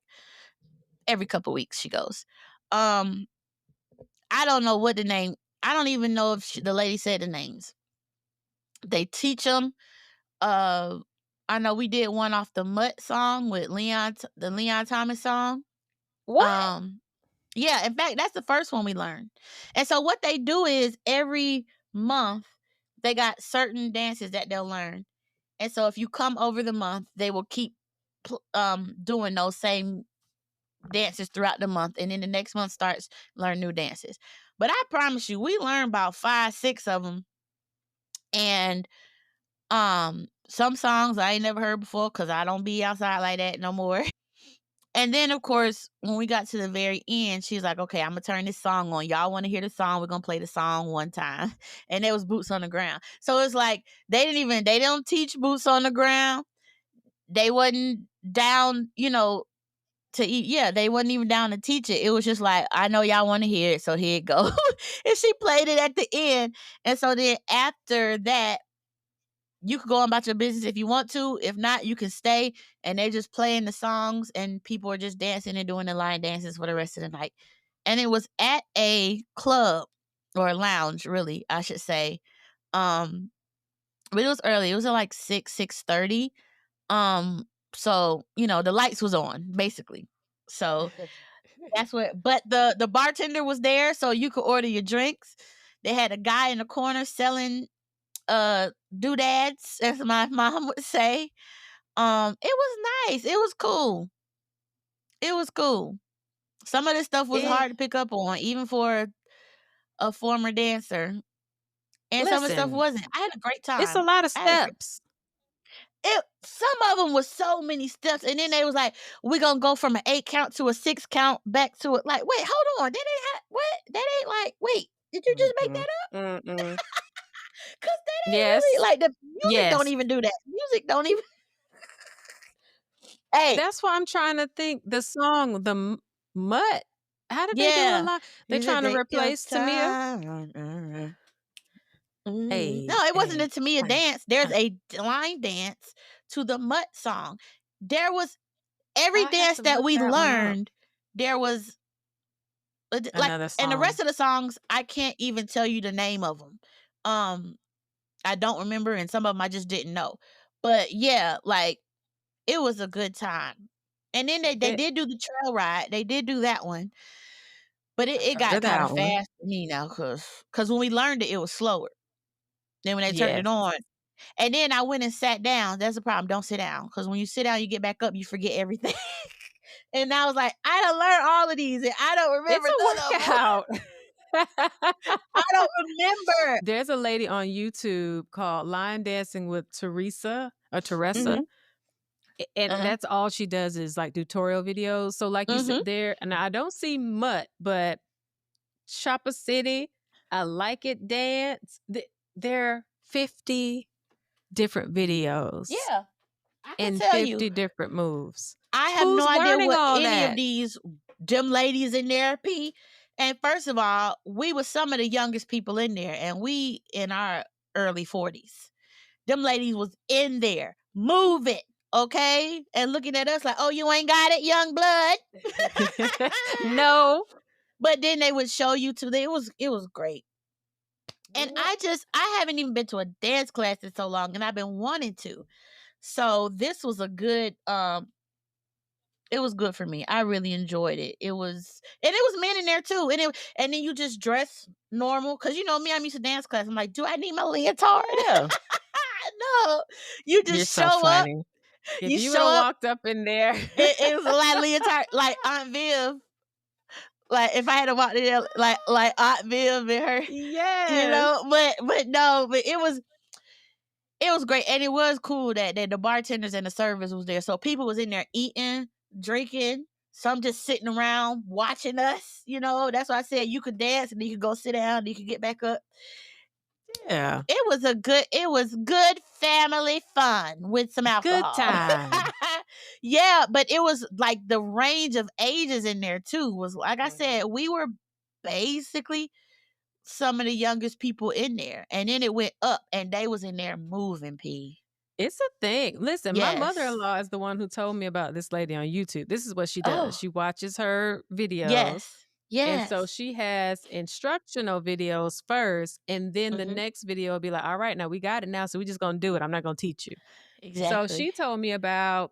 every couple weeks. She goes. I don't know what the name... I don't even know if the lady said the names. They teach them. I know we did one off the Mutt song with the Leon Thomas song. What? Yeah, in fact, that's the first one we learned. And so what they do is every month they got certain dances that they'll learn. And so if you come over the month, they will keep doing those same dances throughout the month, and then the next month starts learn new dances. But I promise you, we learned about 5, 6 of them. And some songs I ain't never heard before, because I don't be outside like that no more. And then, of course, when we got to the very end, she's like, okay, I'm going to turn this song on. Y'all want to hear the song? We're going to play the song one time. And it was Boots on the Ground. So it's like, they don't teach Boots on the Ground. They wasn't down, to eat. Yeah, they wasn't even down to teach it. It was just like, I know y'all want to hear it, so here it go. And she played it at the end. And so then after that, you could go on about your business if you want to. If not, you can stay, and they're just playing the songs, and people are just dancing and doing the line dances for the rest of the night. And it was at a club, or a lounge, really, I should say. But it was early. It was at like 6:30. So, the lights was on, basically. So that's what... But the bartender was there, so you could order your drinks. They had a guy in the corner selling doodads, as my mom would say. It was nice. It was cool. Some of this stuff was hard to pick up on, even for a former dancer. And some of the stuff wasn't. I had a great time. It's a lot of steps. Some of them was so many steps, and then they was like, we're gonna go from an 8 count to a 6 count back to it. Like, wait, hold on, that ain't what? That ain't like... Wait, did you just make that up? Because that ain't really like... The music don't even do that. Music don't even... Hey, that's why I'm trying to think. The song, the Mutt. How did they do a lot? They're trying to replace Tamia. No, it wasn't a Tamia dance. There's a line dance to the Mutt song. There was every dance that we learned. There was like, and the rest of the songs, I can't even tell you the name of them. I don't remember, and some of them I just didn't know. But yeah, like, it was a good time. And then they did do the trail ride. They did do that one. But it got kind of that one. fast for me now, cause when we learned it, it was slower. Then when they turned it Yes. on, and then I went and sat down. That's the problem. Don't sit down, cause when you sit down, you get back up, you forget everything. And I was like, I done learned all of these, and I don't remember none of them. It's a workout. I don't remember. There's a lady on YouTube called Line Dancing with Teresa. Mhm. And Uh-huh. that's all she does is like tutorial videos. So like you said there, and I don't see Mutt, but Shopper City, I Like It Dance. There are 50 different videos. Yeah, I can and tell 50 you. different moves. I have Who's no idea learning what all any that? of these gym ladies in there, P. And first of all, we were some of the youngest people in there, and we in our early 40s. Them ladies was in there moving, okay, and looking at us like, "Oh, you ain't got it, young blood." No. But then they would show you to. It was great. And I haven't even been to a dance class in so long, and I've been wanting to. So this was a good it was good for me. I really enjoyed it. It was men in there too. And then you just dress normal. Cause you know me, I'm used to dance class. I'm like, do I need my leotard? Yeah. No. You just You're so show up. funny. If You you would show have up. walked up in there. It was a lot of leotard. Like Aunt Viv. Like if I had to walk in there like Aunt Viv and her. Yes. You know, but no, but it was great. And it was cool that the bartenders and the servers was there. So people was in there eating, drinking, some just sitting around watching us. You know, that's why I said you could dance and you could go sit down and you could get back up. Yeah. It was good family fun with some alcohol. Good time. Yeah, but it was like the range of ages in there too was, like I said, we were basically some of the youngest people in there, and then it went up and they was in there moving. P. It's a thing. Listen, Yes. my mother-in-law is the one who told me about this lady on YouTube. This is what she does. Oh. She watches her videos. Yes. And so she has instructional videos first, and then the next video will be like, all right, now we got it now, so we're just going to do it. I'm not going to teach you. Exactly. So she told me about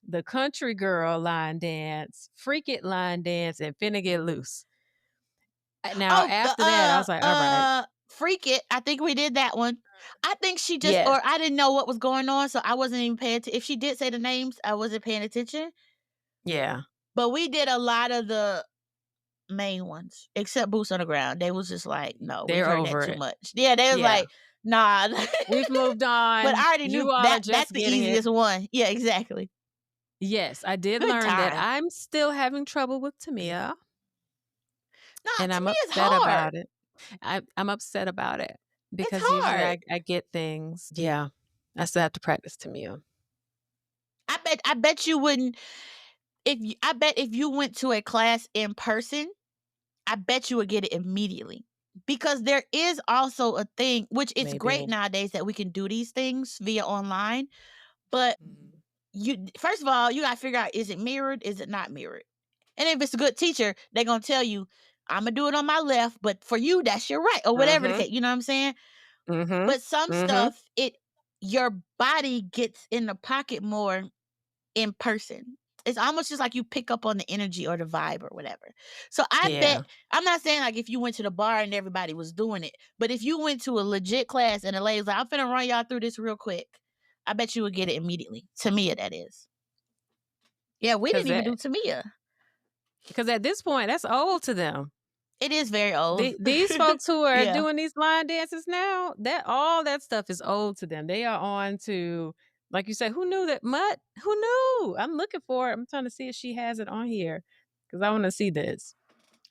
the country girl line dance, freak it line dance, and finna get loose. Now, after that, I was like, all right. Freak it. I think we did that one. I think she just, or I didn't know what was going on, so I wasn't even paying attention. If she did say the names, I wasn't paying attention. Yeah. But we did a lot of the main ones, except Boots on the Ground. They was just like, no, they're we've heard over that it too much. Yeah, they was like, nah. We've moved on. But I already knew that's the easiest one. Yeah, exactly. Yes, I did learn that. I'm still having trouble with Tamia. No, and I'm upset about it. I'm upset about it because usually I get things. Yeah, I still have to practice Tamia. I bet you wouldn't. I bet if you went to a class in person, I bet you would get it immediately. Because there is also a thing, which it's great nowadays that we can do these things via online. But first of all, you got to figure out, is it mirrored? Is it not mirrored? And if it's a good teacher, they're going to tell you, I'm going to do it on my left, but for you, that's your right, or whatever the case. You know what I'm saying? But some stuff, your body gets in the pocket more in person. It's almost just like you pick up on the energy or the vibe or whatever. So I bet, I'm not saying like if you went to the bar and everybody was doing it, but if you went to a legit class and the lady's like, I'm finna run y'all through this real quick, I bet you would get it immediately. Tamia, that is. Yeah, we didn't even do Tamia. Because at this point, that's old to them. It is very old. These folks who are doing these line dances now, all that stuff is old to them. They are on to, like you said, who knew that Mutt? Who knew? I'm looking for it. I'm trying to see if she has it on here because I want to see this.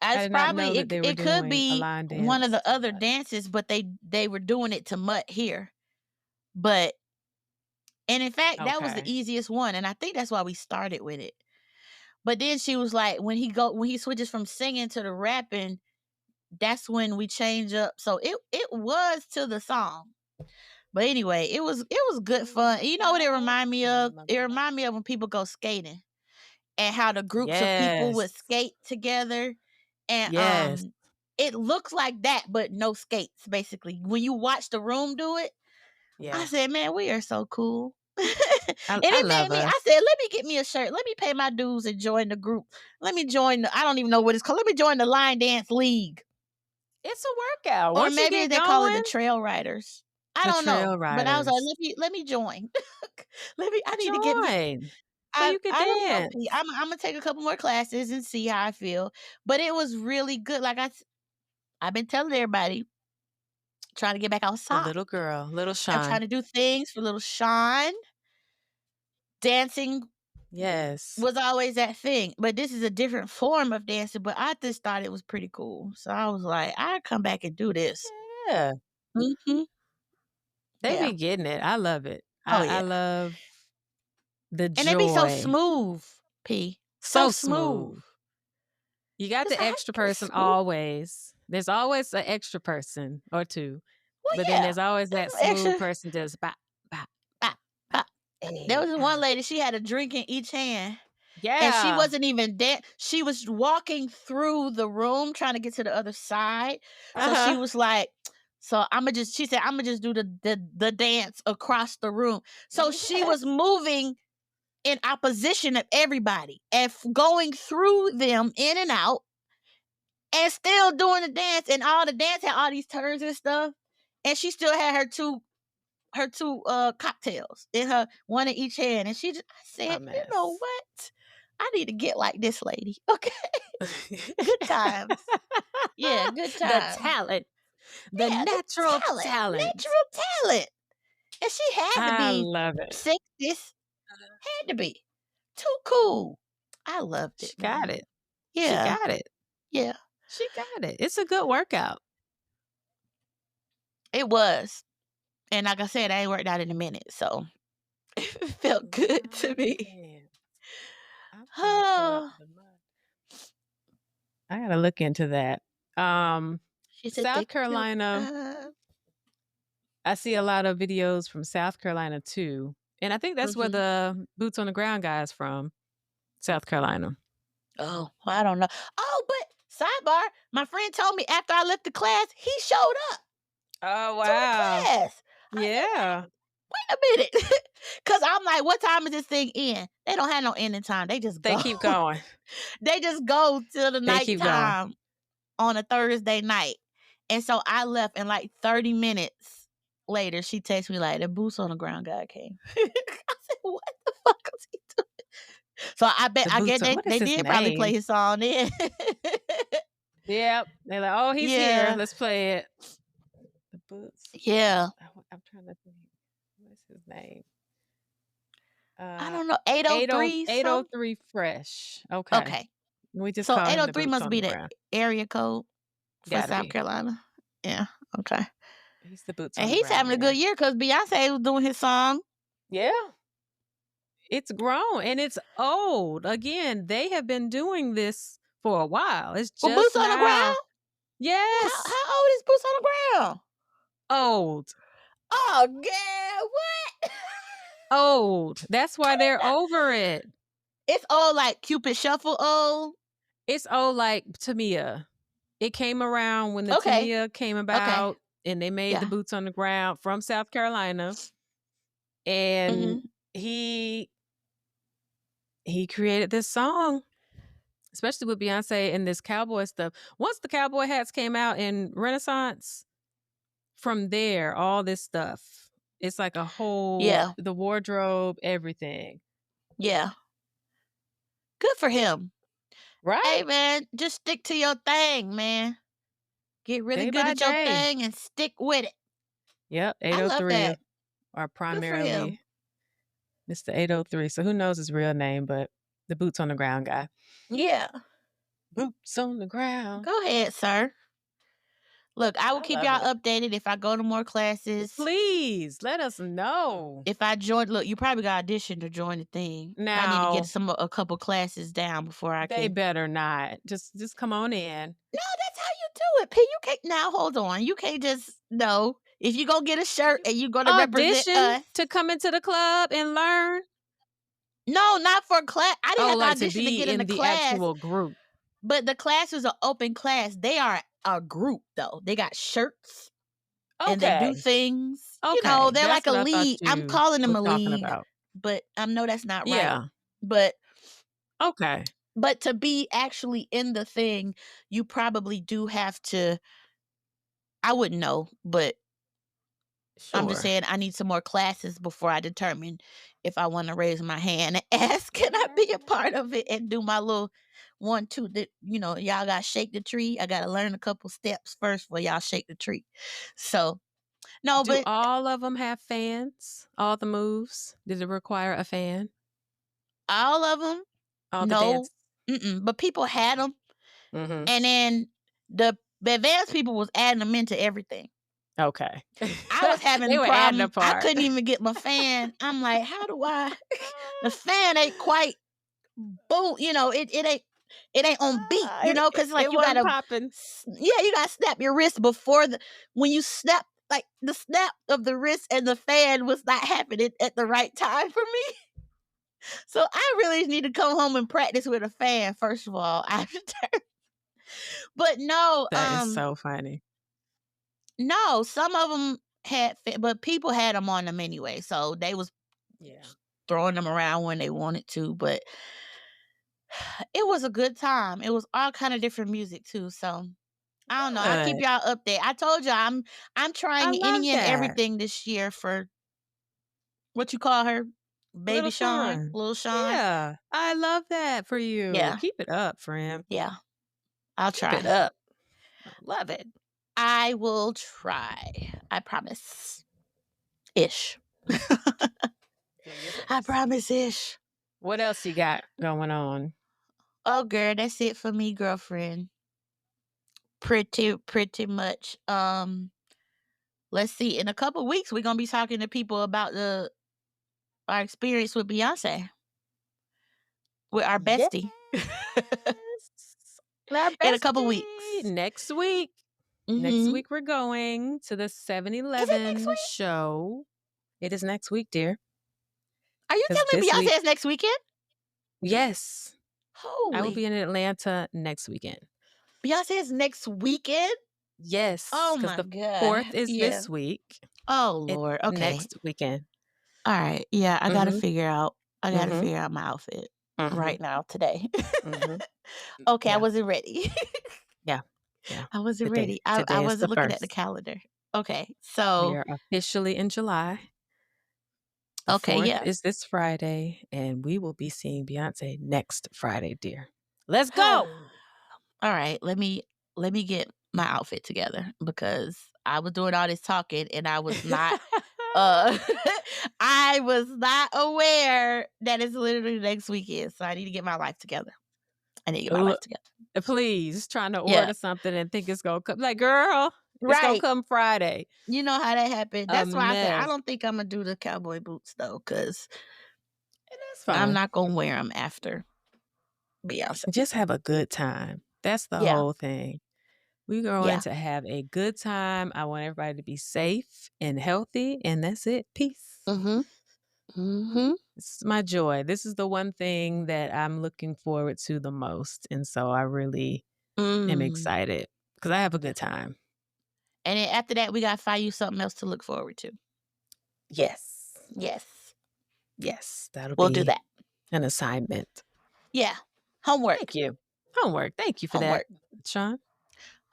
It could be one of the other dances, but they were doing it to Mutt here. And in fact, that was the easiest one, and I think that's why we started with it. But then she was like, when he switches from singing to the rapping, that's when we change up. So it was to the song. But anyway, it was good fun. You know what it reminded me of? It reminded me of when people go skating and how the groups of people would skate together. And it looks like that, but no skates, basically. When you watch the room do it, I said, man, we are so cool. And I it made love me, her. I said, let me get me a shirt. Let me pay my dues and join the group. Let me join I don't even know what it's called. Let me join the line dance league. It's a workout. Or Once you maybe get they call it going, the trail riders. I the don't know. trail But I was like, riders. let me join. I need to get me. Join so you can I don't know, dance. P. I'm gonna take a couple more classes and see how I feel. But it was really good. Like I've been telling everybody, trying to get back The outside. little girl, little I'm Shaun. trying to do things for little Shaun. Dancing Yes. was always that thing, but this is a different form of dancing. But I just thought it was pretty cool, so I was like, I'd come back and do this. Yeah. Mm-hmm. They Yeah. be getting it. I love it. Oh I yeah. love the And they be so joy. smooth, P. So smooth. smooth. You got It's the like, extra how you person smooth? always. There's always an extra person or two. Well, But yeah. then there's always that There's some smooth extra. person just bop, bop. Bop, bop. There was one lady, she had a drink in each hand. And she Yeah. wasn't even she was walking through the room trying to get to the other side. So she was like, so she said, I'm gonna just do the dance across the room. So she was moving in opposition of everybody and going through them in and out and still doing the dance. And all the dance had all these turns and stuff. And she still had her two cocktails in her, one in each hand. And I said, you know what? I need to get like this lady. Okay. Good times. Yeah, good times. The talent. The natural talent. Natural talent. And she had to I be love it. 60s. Had to be. Too cool. I loved it. She got it. Yeah. She got it. Yeah. She got it. It's a good workout. It was. And like I said, I ain't worked out in a minute. So it felt good to me. I gotta look into that. South Carolina. I see a lot of videos from South Carolina too. And I think that's where the Boots on the Ground guy is from. South Carolina. Oh, I don't know. Oh, but sidebar, my friend told me after I left the class, he showed up. Oh, wow. To the class. Yeah. Wait a minute. Because I'm like, what time is this thing end? They don't have no ending time. They just go. They keep going. They just go till the nighttime on a Thursday night. And so I left, and like 30 minutes later, she texted me like, the Boots on the Ground guy came. I said, what the fuck is he doing? So I guess they did probably play his song then. Yep. They're like, oh, he's here. Let's play it. The Boots. Yeah. I'm trying to think. What's his name? I don't know. 803? 803 Fresh. Okay. We just so call 803 him must be the area code for South Carolina. Yeah. Okay. He's the Boots and on the he's ground having a good year because Beyonce was doing his song. Yeah. It's grown and it's old. Again, they have been doing this for a while. It's just Boots on the Ground? Yes. How old is Boots on the Ground? Old. Oh, girl, what? Old. That's why they're over it. It's old like Cupid Shuffle old? It's old like Tamia. It came around when the Tamia came about and they made the Boots on the Ground from South Carolina. And he created this song, especially with Beyonce and this cowboy stuff. Once the cowboy hats came out in Renaissance, from there, all this stuff, it's like a whole, the wardrobe, everything. Yeah. Good for him. Right? Hey, man, just stick to your thing, man. Get really good at your thing and stick with it. Yep, 803 are primarily Mr. 803. So who knows his real name, but the Boots on the Ground guy. Yeah. Boots on the ground. Go ahead, sir. Look, I will keep y'all updated if I go to more classes. Please, let us know. If I join, look, you probably got audition to join the thing. Now, I need to get a couple classes down before I can. They better not. Just come on in. No, that's how you do it, P. You can't, now hold on. You can't just, no. If you go get a shirt and you go to represent us. To come into the club and learn? No, not for class. I didn't have to audition to get in the class. Actual group. But the class was an open class. They are a group, though. They got shirts. and they do Okay. things. Okay. You know, they're That's like a what I thought league. I'm you calling them were a talking league, about. but I know that's not right. Yeah. But Okay. to be actually in the thing, you probably do have to. I wouldn't know, but I'm just Sure. saying I need some more classes before I determine if I want to raise my hand and ask, can I be a part of it and do my little 1, 2, that, you know, y'all got to shake the tree. I got to learn a couple steps first before y'all shake the tree. So, no, Do but all of them have fans? All the moves? Did it require a fan? all of them, All the no. dance? But people had them. Mm-hmm. And then the advanced people was adding them into everything. Okay. I was having They a were adding problem. a part. I couldn't even get my fan. I'm like, how do I? The fan ain't quite boom. You know, it ain't on beat. You know, because like it you wasn't gotta, popping. yeah, you gotta snap your wrist before when you snap. Like the snap of the wrist and the fan was not happening at the right time for me. So I really need to come home and practice with a fan first of all after. But no, That is so funny. No, some of them had, but people had them on them anyway. So they was throwing them around when they wanted to. But it was a good time. It was all kind of different music too. So I don't know. I'll keep y'all updated. I told you I'm trying any and everything this year for what you call her, baby Shaun, little Shaun. Yeah, I love that for you. Yeah, keep it up, friend. Yeah, I'll try. Keep it up. I love it. I will try. I promise. Ish. I promise ish. What else you got going on? Oh, girl, that's it for me, girlfriend. Pretty much. Let's see. In a couple weeks, we're gonna be talking to people about our experience with Beyonce, with our bestie. In a couple weeks. Next week. Mm-hmm. Next week we're going to the 7-Eleven show. It is next week, dear. Are you telling me Beyonce is next weekend? Yes. Holy. I will be in Atlanta next weekend. Beyonce is next weekend? Yes. Oh my God. The 4th is this week. Oh Lord. Okay. Next weekend. All right. Yeah, I gotta figure out. I gotta figure out my outfit right now today. Okay, I wasn't ready. Yeah. I wasn't ready. I wasn't looking at the calendar. Okay, so we are officially in July. The 4th is this Friday, and we will be seeing Beyonce next Friday, dear. Let's go. All right, let me get my outfit together because I was doing all this talking and I was not I was not aware that it's literally next weekend. So I need to get my life together. Please, trying to order something and think it's gonna come. Like, girl, it's gonna come Friday. You know how that happened. That's why I said I don't think I'm gonna do the cowboy boots though, because I'm not gonna wear them after Beyonce. Just have a good time. That's the whole thing. We're going to have a good time. I want everybody to be safe and healthy, and that's it. Peace. It's my joy. This is the one thing that I'm looking forward to the most, and so I really am excited because I have a good time. And then after that, we gotta find you something else to look forward to. Yes. We'll do that. An assignment. Yeah. Homework. Thank you. Homework. Thank you for that, Shaun.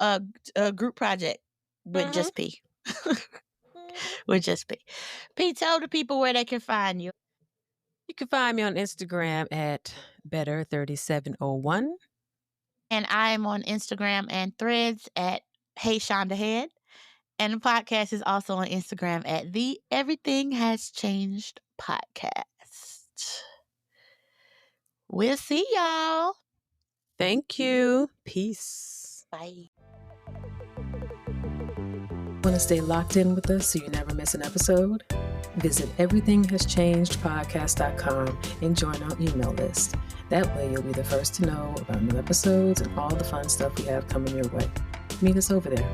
A group project with just P. With just P. P, tell the people where they can find you. You can find me on Instagram at Better3701. And I'm on Instagram and Threads at Hey Shaun the Head. And the podcast is also on Instagram at the Everything Has Changed Podcast. We'll see y'all. Thank you. Peace. Bye. Want to stay locked in with us so you never miss an episode? Visit everythinghaschangedpodcast.com and join our email list. That way you'll be the first to know about new episodes and all the fun stuff we have coming your way. Meet us over there.